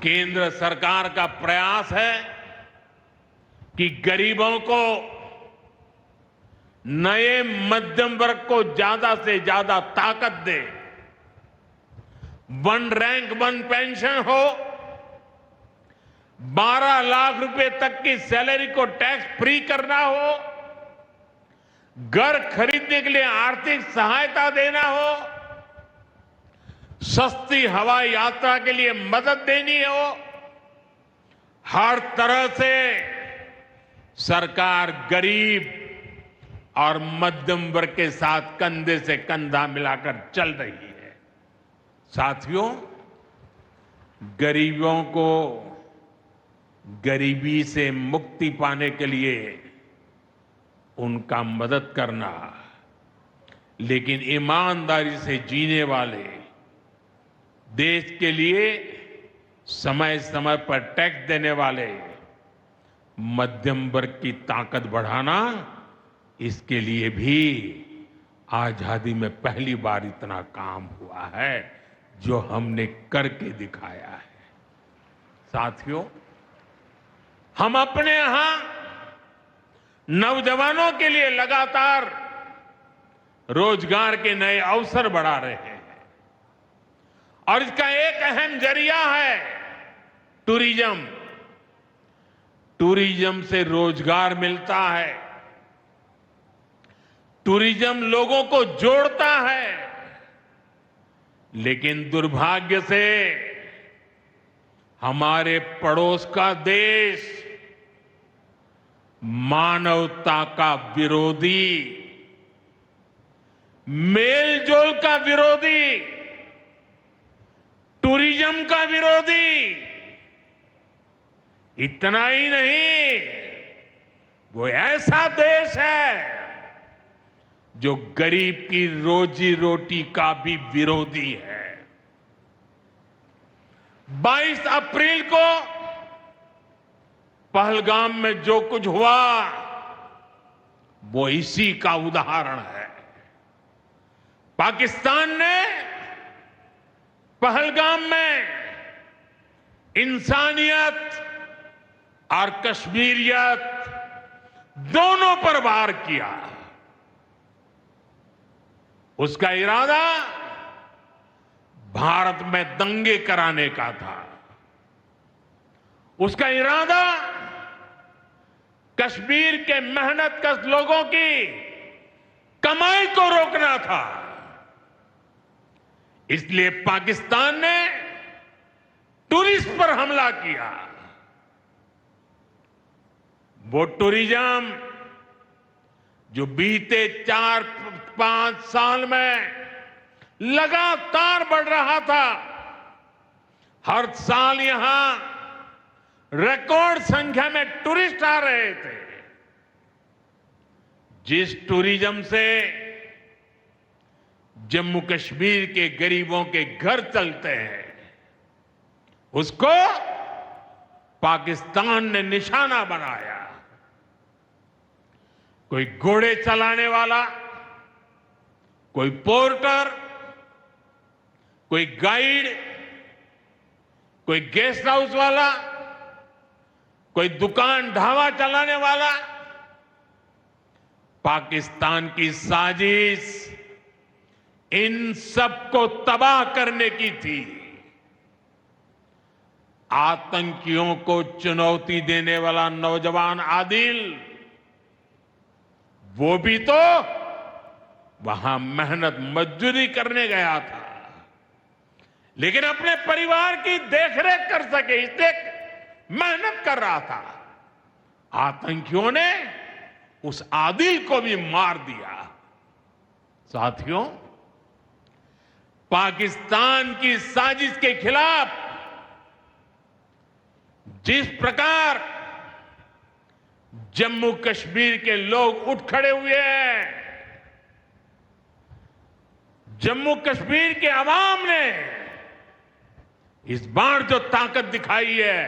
केंद्र सरकार का प्रयास है कि गरीबों को, नए मध्यम वर्ग को ज्यादा से ज्यादा ताकत दे। वन रैंक वन पेंशन हो, 12 लाख रुपए तक की सैलरी को टैक्स फ्री करना हो, घर खरीदने के लिए आर्थिक सहायता देना हो, सस्ती हवाई यात्रा के लिए मदद देनी हो, हर तरह से सरकार गरीब और मध्यम वर्ग के साथ कंधे से कंधा मिलाकर चल रही है। साथियों, गरीबों को गरीबी से मुक्ति पाने के लिए उनका मदद करना, लेकिन ईमानदारी से जीने वाले, देश के लिए समय समय पर टैक्स देने वाले मध्यम वर्ग की ताकत बढ़ाना, इसके लिए भी आजादी में पहली बार इतना काम हुआ है जो हमने करके दिखाया है। साथियों, हम अपने यहां नौजवानों के लिए लगातार रोजगार के नए अवसर बढ़ा रहे हैं और इसका एक अहम जरिया है टूरिज्म। टूरिज्म से रोजगार मिलता है, टूरिज्म लोगों को जोड़ता है, लेकिन दुर्भाग्य से हमारे पड़ोस का देश मानवता का विरोधी, मेलजोल का विरोधी, टूरिज्म का विरोधी, इतना ही नहीं, वो ऐसा देश है जो गरीब की रोजी रोटी का भी विरोधी है। 22 अप्रैल को पहलगाम में जो कुछ हुआ वो इसी का उदाहरण है। पाकिस्तान ने पहलगाम में इंसानियत और कश्मीरियत दोनों पर वार किया। उसका इरादा भारत में दंगे कराने का था। उसका इरादा कश्मीर के मेहनतकश लोगों की कमाई को रोकना था। इसलिए पाकिस्तान ने टूरिस्ट पर हमला किया। वो टूरिज्म जो बीते 4-5 साल में लगातार बढ़ रहा था, हर साल यहां रिकॉर्ड संख्या में टूरिस्ट आ रहे थे। जिस टूरिज्म से जम्मू कश्मीर के गरीबों के घर चलते हैं, उसको पाकिस्तान ने निशाना बनाया। कोई घोड़े चलाने वाला, कोई पोर्टर, कोई गाइड, कोई गेस्ट हाउस वाला, कोई दुकान ढाबा चलाने वाला, पाकिस्तान की साजिश इन सबको तबाह करने की थी। आतंकियों को चुनौती देने वाला नौजवान आदिल, वो भी तो वहां मेहनत मजदूरी करने गया था, लेकिन अपने परिवार की देखरेख कर सके इसलिए मेहनत कर रहा था। आतंकियों ने उस आदिल को भी मार दिया। साथियों, पाकिस्तान की साजिश के खिलाफ जिस प्रकार जम्मू कश्मीर के लोग उठ खड़े हुए हैं, जम्मू कश्मीर के अवाम ने इस बार जो ताकत दिखाई है,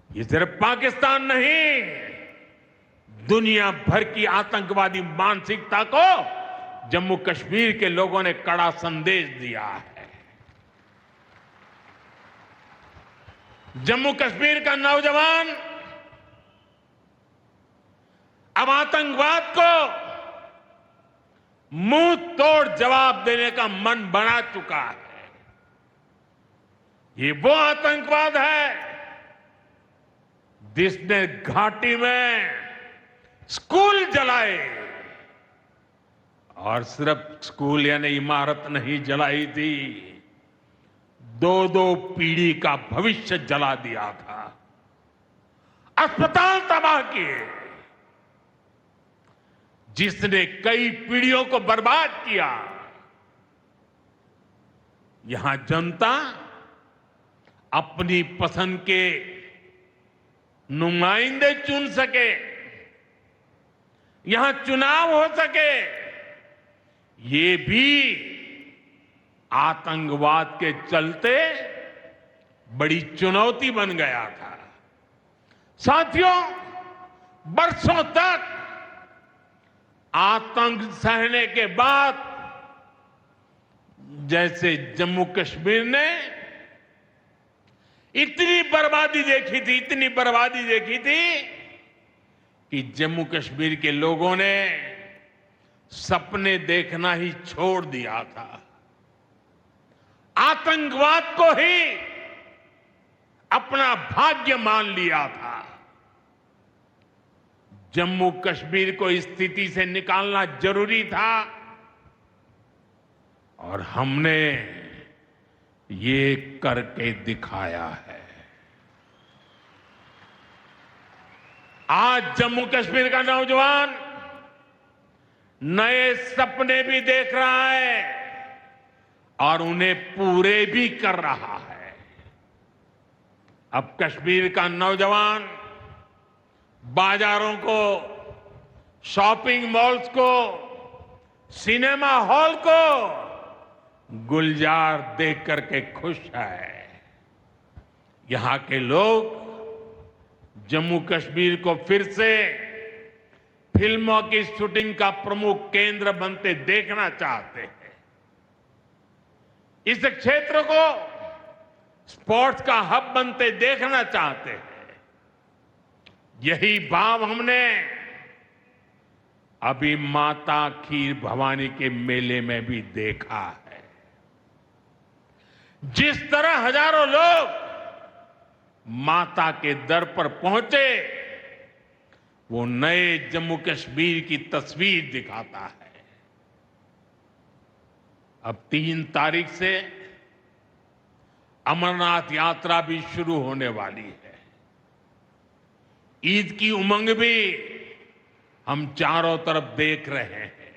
ये सिर्फ पाकिस्तान नहीं, दुनिया भर की आतंकवादी मानसिकता को जम्मू कश्मीर के लोगों ने कड़ा संदेश दिया है। जम्मू कश्मीर का नौजवान अब आतंकवाद को मुंह तोड़ जवाब देने का मन बना चुका है। ये वो आतंकवाद है जिसने घाटी में स्कूल जलाए, और सिर्फ स्कूल यानी इमारत नहीं जलाई थी, दो दो पीढ़ी का भविष्य जला दिया था, अस्पताल तबाह किए, जिसने कई पीढ़ियों को बर्बाद किया। यहां जनता अपनी पसंद के नुमाइंदे चुन सके, यहां चुनाव हो सके, ये भी आतंकवाद के चलते बड़ी चुनौती बन गया था। साथियों, बरसों तक आतंक सहने के बाद जैसे जम्मू कश्मीर ने इतनी बर्बादी देखी थी कि जम्मू कश्मीर के लोगों ने सपने देखना ही छोड़ दिया था। आतंकवाद को ही अपना भाग्य मान लिया था। जम्मू कश्मीर को इस स्थिति से निकालना जरूरी था, और हमने ये करके दिखाया है। आज जम्मू कश्मीर का नौजवान नए सपने भी देख रहा है और उन्हें पूरे भी कर रहा है। अब कश्मीर का नौजवान बाजारों को, शॉपिंग मॉल्स को, सिनेमा हॉल को गुलजार देख करके खुश है। यहां के लोग जम्मू कश्मीर को फिर से फिल्मों की शूटिंग का प्रमुख केंद्र बनते देखना चाहते हैं। इस क्षेत्र को स्पोर्ट्स का हब बनते देखना चाहते हैं। यही भाव हमने अभी माता खीर भवानी के मेले में भी देखा है। जिस तरह हजारों लोग माता के दर पर पहुंचे, वो नए जम्मू कश्मीर की तस्वीर दिखाता है। अब 3 तारीख से अमरनाथ यात्रा भी शुरू होने वाली है। ईद की उमंग भी हम चारों तरफ देख रहे हैं।